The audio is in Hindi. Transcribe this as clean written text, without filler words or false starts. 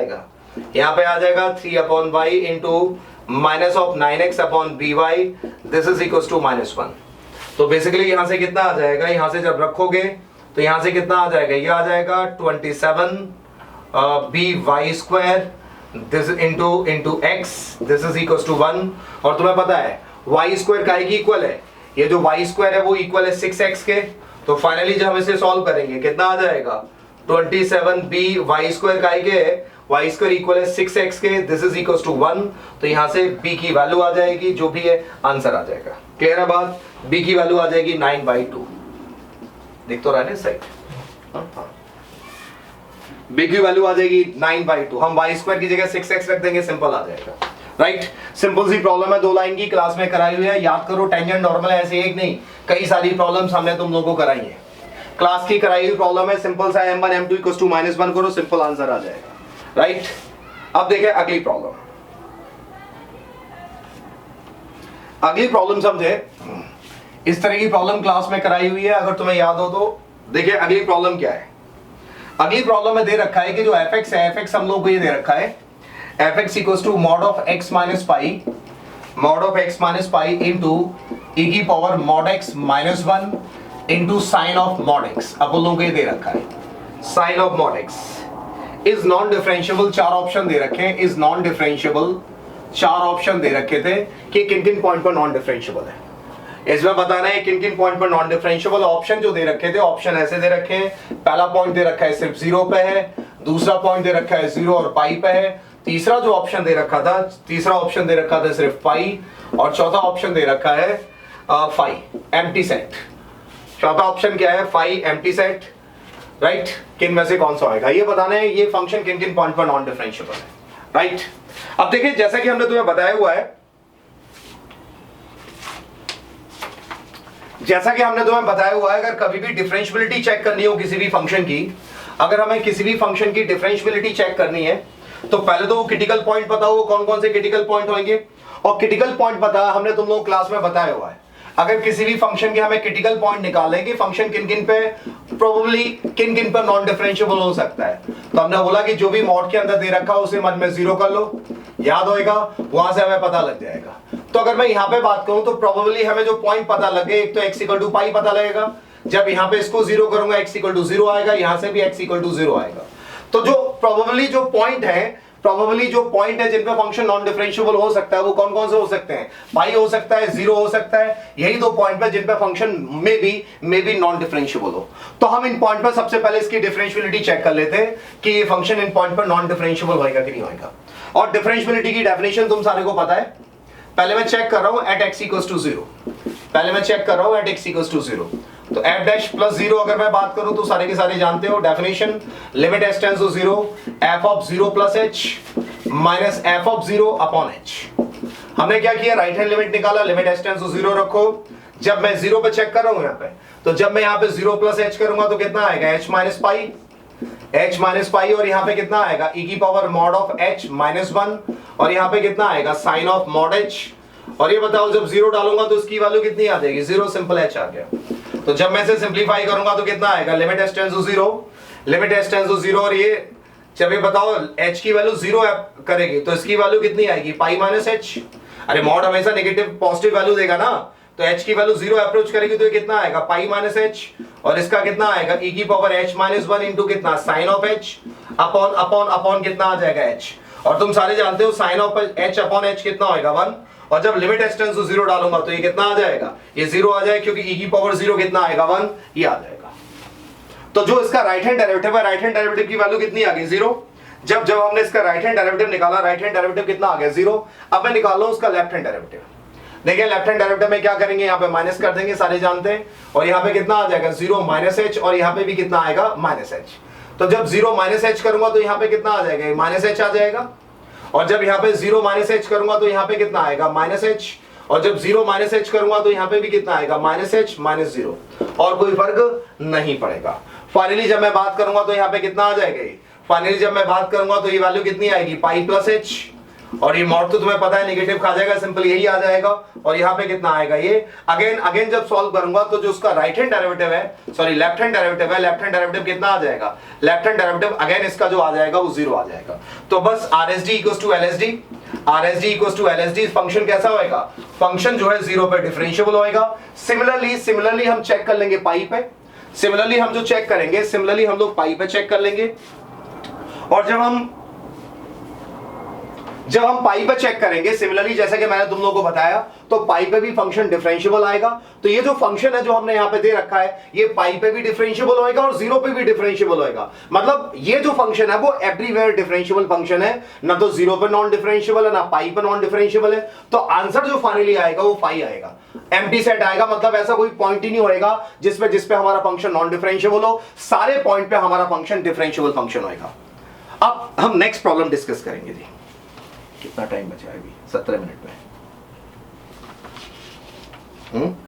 यहाँ पे आ जाएगा 3/y into minus of 9x upon by, this is equal to -1। तो बेसिकली यहाँ से कितना आ जाएगा, यहाँ से जब रखोगे तो यहाँ से कितना आ जाएगा, ये आ जाएगा 27 by square this into x, this is equal to 1। और तुम्हें पता है y स्क्वायर काहे की इक्वल है, ये जो y स्क्वायर है वो इक्वल है 6x के। तो फाइनली जब हम इसे सॉल्व करेंगे कितना आ जाएगा, 27b y स्क्वायर काहे के है, y स्क्वायर इक्वल है 6x के, दिस इज इक्वल टू 1। तो यहां से b की वैल्यू आ जाएगी, जो भी है आंसर आ जाएगा। क्लियर है बात, b की वैल्यू आ जाएगी 9/2। देख तो रहा है साइड, b की वैल्यू आ जाएगी 9/2। हम y स्क्वायर की जगह 6x रख देंगे, सिंपल आ जाएगा। राइट, सिंपल सी प्रॉब्लम है, 2 लाइन की क्लास में कराई हुई है। याद करो टेंजेंट नॉर्मल है, ऐसे एक नहीं कई सारी प्रॉब्लम्स हमने तुम लोगों को कराई है। क्लास की कराई हुई प्रॉब्लम है, सिंपल सा m1 m2 इक्वल टू -1 करो, सिंपल आंसर आ जाएगा। राइट, अब देखें अगली प्रॉब्लम। अगली प्रॉब्लम समझे, इस तरह की प्रॉब्लम क्लास में कराई हुई है, अगर तुम्हें याद हो तो। देखिए अगली प्रॉब्लम क्या है, अगली प्रॉब्लम में दे रखा है कि जो fx है, fx हम लोग को ये दे रखा है fx equal to mod of x minus pi, mod of x minus pi into e की power mod x minus 1 into sine of mod x। अब उन लोगों को ये दे रखा है sine of mod x is non differentiable. 4 option दे रखे हैं, इज नॉन डिफरेंशिएबल। 4 ऑप्शन दे रखे थे कि किन किन पॉइंट पर नॉन डिफरेंशिएबल है। इसमें बताना है किन किन पॉइंट पर नॉन डिफरेंशिएबल। ऑप्शन जो दे रखे थे, ऑप्शन ऐसे दे रखे हैं, पहला पॉइंट दे रखा है सिर्फ 0 पे है, दूसरा पॉइंट दे रखा है 0 और पाई पे है, तीसरा जो ऑप्शन दे रखा था, तीसरा ऑप्शन दे रखा था सिर्फ पाई, और चौथा ऑप्शन दे रखा है फाई एम्प्टी सेट। चौथा ऑप्शन क्या है, फाई एम्प्टी सेट। राइट, किन में से कौन सा आएगा ये बताना है, ये फंक्शन किन किन पॉइंट पर नॉन डिफरेंशिएबल है। राइट, अब देखिए जैसा कि हमने तुम्हें बताया हुआ है, जैसा कि हमने तुम्हें बताया हुआ है, अगर कभी भी डिफरेंशिएबिलिटी चेक करनी हो किसी भी फंक्शन की, अगर हमें किसी भी फंक्शन की डिफरेंशिएबिलिटी चेक करनी है तो पहले तो वो क्रिटिकल पॉइंट पता हो, कौन कौन से क्रिटिकल पॉइंट होंगे। और क्रिटिकल पॉइंट पता हमने तुम लोग क्लास में बताया हुआ है, अगर किसी भी फंक्शन के हमें क्रिटिकल पॉइंट निकालने कि फंक्शन किन किन पे प्रोबेबली किन किन पर नॉन डिफरेंशिएबल हो सकता है, तो हमने बोला कि जो भी मॉड के अंदर दे रखा हो उसे मन में 0 कर लो, याद होएगा, वहां से हमें पता लग जाएगा। तो अगर मैं यहां पे बात करूं तो प्रोबेबली हमें जो पॉइंट पता लगे, एक तो x इक्वल टू पाई पता लगेगा, जब यहां पे इसको 0 करूंगा x इक्वल टू 0 आएगा, यहां से भी x इक्वल टू 0 आएगा। तो जो प्रोबेबली जो पॉइंट है, प्रोबेबली जो पॉइंट है जिन पे फंक्शन नॉन डिफरेंशिएबल हो सकता है, वो कौन कौन से हो सकते हैं, पाई हो सकता है, 0 हो सकता है, यही 2 पॉइंट पे जिन पे function may be non differentiable हो। तो हम इन पॉइंट पर सबसे पहले इसकी डिफरेंशिएबिलिटी चेक कर लेते हैं कि ये फंक्शन इन पॉइंट पर नॉन डिफरेंशिएबल होएगा कि नहीं होएगा। और डिफरेंशिएबिलिटी की डेफिनेशन तुम सारे को पता है। पहले मैं चेक कर रहा हूं एट x इक्वल्स टू 0, पहले मैं चेक कर रहा हूं एट x इक्वल्स टू 0। तो f डैश प्लस 0 अगर मैं बात करूं तो सारे के सारे जानते हो definition, limit s tends to 0 f of 0 plus h minus f of 0 upon h। हमने क्या किया, राइट हैंड लिमिट निकाला, लिमिट s टेंड्स टू 0 रखो। जब मैं 0 पे चेक कर रहा हूं यहाँ पे, तो जब मैं यहाँ पे 0 प्लस h करूंगा तो कितना आएगा, h माइनस पाई, और यहाँ पे कितना आएगा e की power mod of h minus 1, और यहाँ पे कितना आएगा साइन ऑफ मॉड h। और ये बताओ जब 0 डालूंगा तो इसकी वैल्यू कितनी आ जाएगी, 0, सिंपल h आ गया। तो जब मैं इसे सिंपलीफाई करूंगा तो कितना आएगा, limit s tends to 0, limit s tends to 0, और ये जब ये बताओ h की वैल्यू 0 करेगी तो इसकी वैल्यू कितनी आएगी, पाई माइनस h। अरे मॉड हमेशा नेगेटिव पॉजिटिव वैल्यू देगा ना, तो h की वैल्यू 0 अप्रोच करेगी तो ये कितना आएगा, पाई माइनस h, और इसका कितना आएगा e की पावर h माइनस 1 इंटू कितना sine of h upon upon upon कितना आ जाएगा h। और तुम सारे जानते हो sine of h upon h कितना होएगा 1, और जब लिमिट s टेंड्स टू 0 डालूंगा तो ये कितना आ जाएगा, ये 0 आ जाएगा, क्योंकि e की पावर 0 कितना आएगा 1, ये आ जाएगा। तो जो इसका राइट हैंड डेरिवेटिव है, राइट हैंड डेरिवेटिव की वैल्यू कितनी आ गई, 0। जब हमने इसका राइट हैंड डेरिवेटिव निकाला, राइट हैंड डेरिवेटिव कितना आ गया, 0। अब मैं निकाल रहा हूं उसका लेफ्ट हैंड डेरिवेटिव। देखिए लेफ्ट हैंड डेरिवेटिव में क्या करेंगे, यहाँ पे माइनस कर देंगे, सारे जानते हैं, और यहाँ पे कितना आ जाएगा 0 माइनस h, और यहाँ पे भी कितना आएगा माइनस h। तो जब 0 माइनस h करूंगा तो यहाँ पे कितना आ जाएगा, माइनस h आ जाएगा, और जब यहाँ पे 0 माइनस h करूंगा तो यहाँ पे कितना आएगा माइनस h, और जब 0 माइनस h करूंगा तो यहाँ पे भी कितना आएगा माइनस h माइनस 0, और कोई फर्क नहीं पड़ेगा। फाइनली जब मैं बात करूंगा तो यहाँ पे कितना आ जाएगा, फाइनली जब मैं बात करूंगा तो ये वैल्यू कितनी आएगी, पाई प्लस h, और ये मॉड तो तुम्हें पता है नेगेटिव खा जाएगा, सिंपल यही आ जाएगा। और यहाँ पे कितना आएगा ये, अगेन जब सॉल्व करूंगा तो जो उसका राइट हैंड डेरिवेटिव है, सॉरी लेफ्ट हैंड डेरिवेटिव है, लेफ्ट हैंड डेरिवेटिव कितना आ जाएगा, लेफ्ट हैंड डेरिवेटिव अगेन इसका जो आ जाएगा वो 0 आ जाएगा। तो बस RSD equals to LSD, RSD equals to LSD, function कैसा होएगा, फंक्शन जो है 0 पे डिफरेंशिएबल होएगा। सिमिलरली हम चेक कर लेंगे पाई पे, सिमिलरली हम लोग पाई पे चेक कर लेंगे। और जब हम पाई पे चेक करेंगे, सिमिलरली जैसे कि मैंने तुम लोगों को बताया, तो पाई पे भी फंक्शन डिफरेंशिएबल आएगा। तो ये जो फंक्शन है जो हमने यहां पे दे रखा है, ये पाई पे भी डिफरेंशिएबल होएगा और 0 पे भी डिफरेंशिएबल होएगा। मतलब ये जो फंक्शन है वो एवरीवेयर डिफरेंशिएबल फंक्शन है, ना तो 0 पे नॉन डिफरेंशिएबल है, ना पाई पे नॉन डिफरेंशिएबल है। तो आंसर जो फाइनली आएगा वो फाई आएगा, एम्प्टी सेट आएगा। मतलब ऐसा कोई पॉइंट ही नहीं होएगा जिसपे हमारा फंक्शन नॉन डिफरेंशिएबल हो, सारे पॉइंट पे हमारा फंक्शन डिफरेंशिएबल फंक्शन होएगा। अब हम नेक्स्ट प्रॉब्लम डिस्कस करेंगे जी। कितना टाइम बचा है अभी, 17 मिनट में।